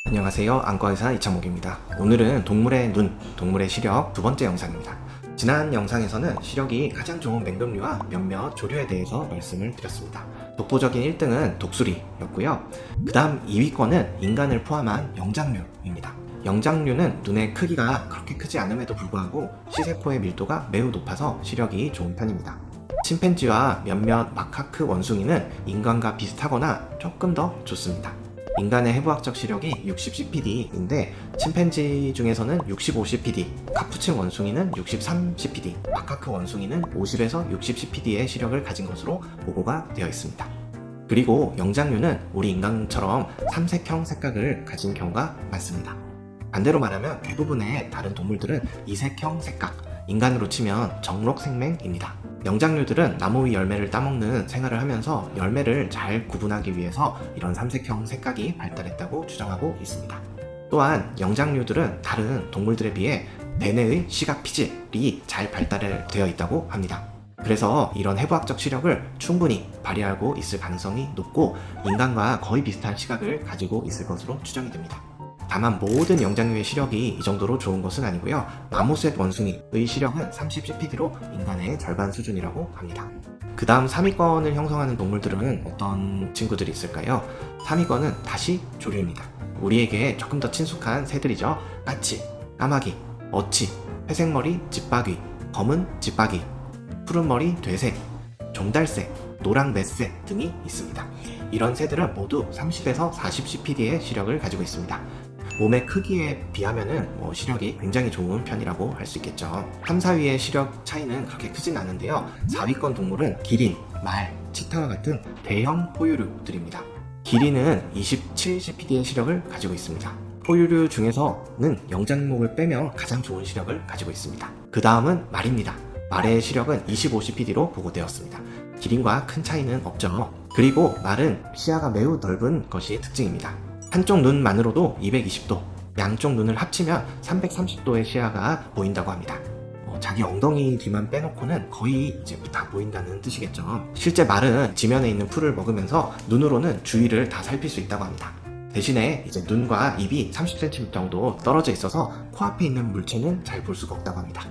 안녕하세요. 안과의사 이창목입니다. 오늘은 동물의 눈, 동물의 시력 두 번째 영상입니다. 지난 영상에서는 시력이 가장 좋은 맹금류와 몇몇 조류에 대해서 말씀을 드렸습니다. 독보적인 1등은 독수리였고요. 그 다음 2위권은 인간을 포함한 영장류입니다. 영장류는 눈의 크기가 그렇게 크지 않음에도 불구하고 시세포의 밀도가 매우 높아서 시력이 좋은 편입니다. 침팬지와 몇몇 마카크 원숭이는 인간과 비슷하거나 조금 더 좋습니다. 인간의 해부학적 시력이 60cpd인데 침팬지 중에서는 65cpd, 카푸친 원숭이는 63cpd, 마카크 원숭이는 50에서 60cpd의 시력을 가진 것으로 보고가 되어 있습니다. 그리고 영장류는 우리 인간처럼 삼색형 색각을 가진 경우가 많습니다. 반대로 말하면 대부분의 다른 동물들은 이색형 색각, 인간으로 치면 정록생맹입니다. 영장류들은 나무 위 열매를 따먹는 생활을 하면서 열매를 잘 구분하기 위해서 이런 삼색형 색각이 발달했다고 주장하고 있습니다. 또한 영장류들은 다른 동물들에 비해 대뇌의 시각 피질이 잘 발달되어 있다고 합니다. 그래서 이런 해부학적 시력을 충분히 발휘하고 있을 가능성이 높고 인간과 거의 비슷한 시각을 가지고 있을 것으로 추정이 됩니다. 다만 모든 영장류의 시력이 이 정도로 좋은 것은 아니고요. 마모셋 원숭이의 시력은 30cpd로 인간의 절반 수준이라고 합니다. 그 다음 3위권을 형성하는 동물들은 어떤 친구들이 있을까요? 3위권은 다시 조류입니다. 우리에게 조금 더 친숙한 새들이죠. 까치, 까마귀, 어치, 회색머리 집박이, 검은 집박이, 푸른머리 되새, 종달새, 노랑매새 등이 있습니다. 이런 새들은 모두 30에서 40cpd의 시력을 가지고 있습니다. 몸의 크기에 비하면 시력이 굉장히 좋은 편이라고 할 수 있겠죠. 3, 4위의 시력 차이는 그렇게 크진 않은데요. 4위권 동물은 기린, 말, 치타와 같은 대형 포유류들입니다. 기린은 27cpd의 시력을 가지고 있습니다. 포유류 중에서는 영장목을 빼면 가장 좋은 시력을 가지고 있습니다. 그 다음은 말입니다. 말의 시력은 25cpd로 보고되었습니다. 기린과 큰 차이는 없죠. 그리고 말은 시야가 매우 넓은 것이 특징입니다. 한쪽 눈만으로도 220도, 양쪽 눈을 합치면 330도의 시야가 보인다고 합니다. 자기 엉덩이 뒤만 빼놓고는 거의 이제 다 보인다는 뜻이겠죠. 실제 말은 지면에 있는 풀을 먹으면서 눈으로는 주위를 다 살필 수 있다고 합니다. 대신에 이제 눈과 입이 30cm 정도 떨어져 있어서 코앞에 있는 물체는 잘 볼 수가 없다고 합니다.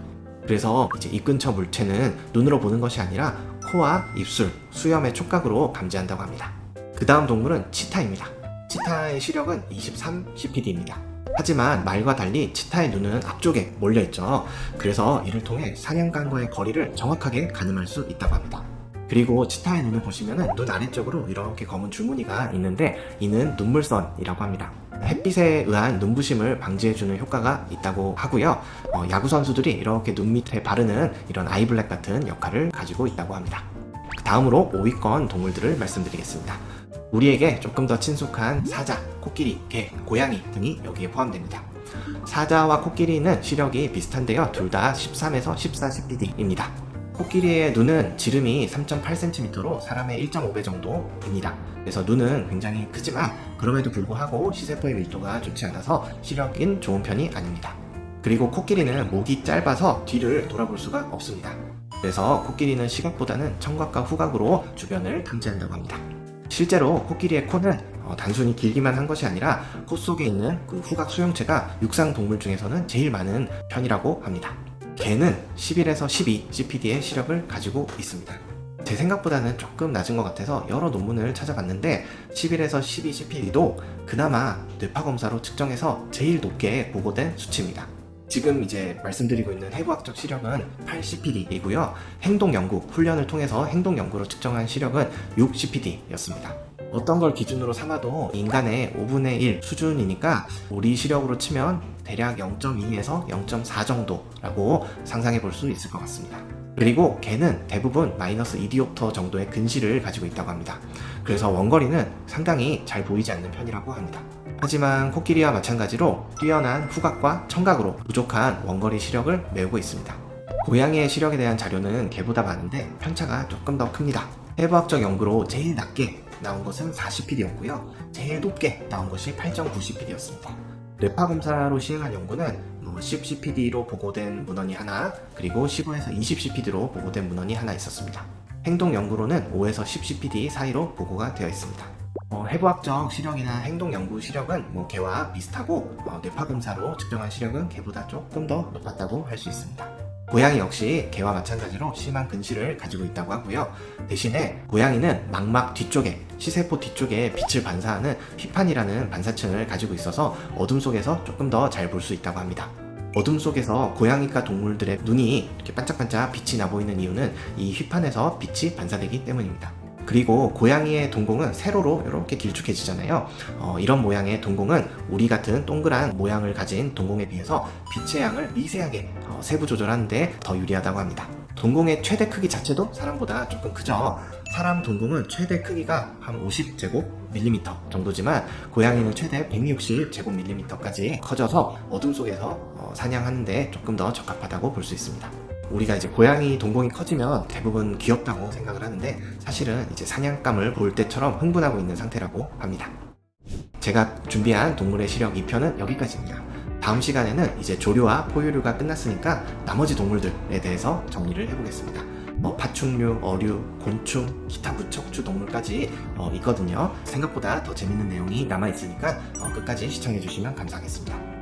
그래서 이제 입 근처 물체는 눈으로 보는 것이 아니라 코와 입술, 수염의 촉각으로 감지한다고 합니다. 그 다음 동물은 치타입니다. 치타의 시력은 23cpd입니다. 하지만 말과 달리 치타의 눈은 앞쪽에 몰려있죠. 그래서 이를 통해 사냥감과의 거리를 정확하게 가늠할 수 있다고 합니다. 그리고 치타의 눈을 보시면 눈 아래쪽으로 이렇게 검은 줄무늬가 있는데 이는 눈물선이라고 합니다. 햇빛에 의한 눈부심을 방지해주는 효과가 있다고 하고요. 야구 선수들이 이렇게 눈 밑에 바르는 이런 아이블랙 같은 역할을 가지고 있다고 합니다. 다음으로 5위권 동물들을 말씀드리겠습니다. 우리에게 조금 더 친숙한 사자, 코끼리, 개, 고양이 등이 여기에 포함됩니다. 사자와 코끼리는 시력이 비슷한데요. 둘 다 13에서 14cpd입니다. 코끼리의 눈은 지름이 3.8cm로 사람의 1.5배 정도입니다. 그래서 눈은 굉장히 크지만 그럼에도 불구하고 시세포의 밀도가 좋지 않아서 시력은 좋은 편이 아닙니다. 그리고 코끼리는 목이 짧아서 뒤를 돌아볼 수가 없습니다. 그래서 코끼리는 시각보다는 청각과 후각으로 주변을 탐지한다고 합니다. 실제로 코끼리의 코는 단순히 길기만 한 것이 아니라 코 속에 있는 그 후각 수용체가 육상 동물 중에서는 제일 많은 편이라고 합니다. 개는 11에서 12cpd의 시력을 가지고 있습니다. 제 생각보다는 조금 낮은 것 같아서 여러 논문을 찾아봤는데 11에서 12cpd도 그나마 뇌파검사로 측정해서 제일 높게 보고된 수치입니다. 지금 이제 말씀드리고 있는 해부학적 시력은 8cpd이고요. 행동연구, 훈련을 통해서 행동연구로 측정한 시력은 6cpd였습니다. 어떤 걸 기준으로 삼아도 인간의 5분의 1 수준이니까 우리 시력으로 치면 대략 0.2에서 0.4 정도라고 상상해 볼 수 있을 것 같습니다. 그리고 개는 대부분 마이너스 2디옵터 정도의 근시를 가지고 있다고 합니다. 그래서 원거리는 상당히 잘 보이지 않는 편이라고 합니다. 하지만 코끼리와 마찬가지로 뛰어난 후각과 청각으로 부족한 원거리 시력을 메우고 있습니다. 고양이의 시력에 대한 자료는 개보다 많은데 편차가 조금 더 큽니다. 해부학적 연구로 제일 낮게 나온 것은 40cpd였고요. 제일 높게 나온 것이 8.9cpd였습니다. 뇌파검사로 시행한 연구는 10cpd로 보고된 문헌이 하나, 그리고 15에서 20cpd로 보고된 문헌이 하나 있었습니다. 행동 연구로는 5에서 10cpd 사이로 보고가 되어 있습니다. 해부학적 시력이나 행동연구 시력은 개와 비슷하고 뇌파검사로 측정한 시력은 개보다 조금 더 높았다고 할 수 있습니다. 고양이 역시 개와 마찬가지로 심한 근시를 가지고 있다고 하고요. 대신에 고양이는 망막 뒤쪽에, 시세포 뒤쪽에 빛을 반사하는 휘판이라는 반사층을 가지고 있어서 어둠 속에서 조금 더 잘 볼 수 있다고 합니다. 어둠 속에서 고양이과 동물들의 눈이 이렇게 반짝반짝 빛이 나 보이는 이유는 이 휘판에서 빛이 반사되기 때문입니다. 그리고 고양이의 동공은 세로로 이렇게 길쭉해지잖아요. 이런 모양의 동공은 우리 같은 동그란 모양을 가진 동공에 비해서 빛의 양을 미세하게 세부 조절하는데 더 유리하다고 합니다. 동공의 최대 크기 자체도 사람보다 조금 크죠. 사람 동공은 최대 크기가 한 50제곱밀리미터 정도지만 고양이는 최대 160제곱밀리미터까지 커져서 어둠 속에서 사냥하는데 조금 더 적합하다고 볼 수 있습니다. 우리가 이제 고양이 동공이 커지면 대부분 귀엽다고 생각을 하는데 사실은 이제 사냥감을 볼 때처럼 흥분하고 있는 상태라고 합니다. 제가 준비한 동물의 시력 2편은 여기까지입니다. 다음 시간에는 이제 조류와 포유류가 끝났으니까 나머지 동물들에 대해서 정리를 해보겠습니다. 파충류, 어류, 곤충, 기타 부척추 동물까지 있거든요. 생각보다 더 재밌는 내용이 남아있으니까 끝까지 시청해주시면 감사하겠습니다.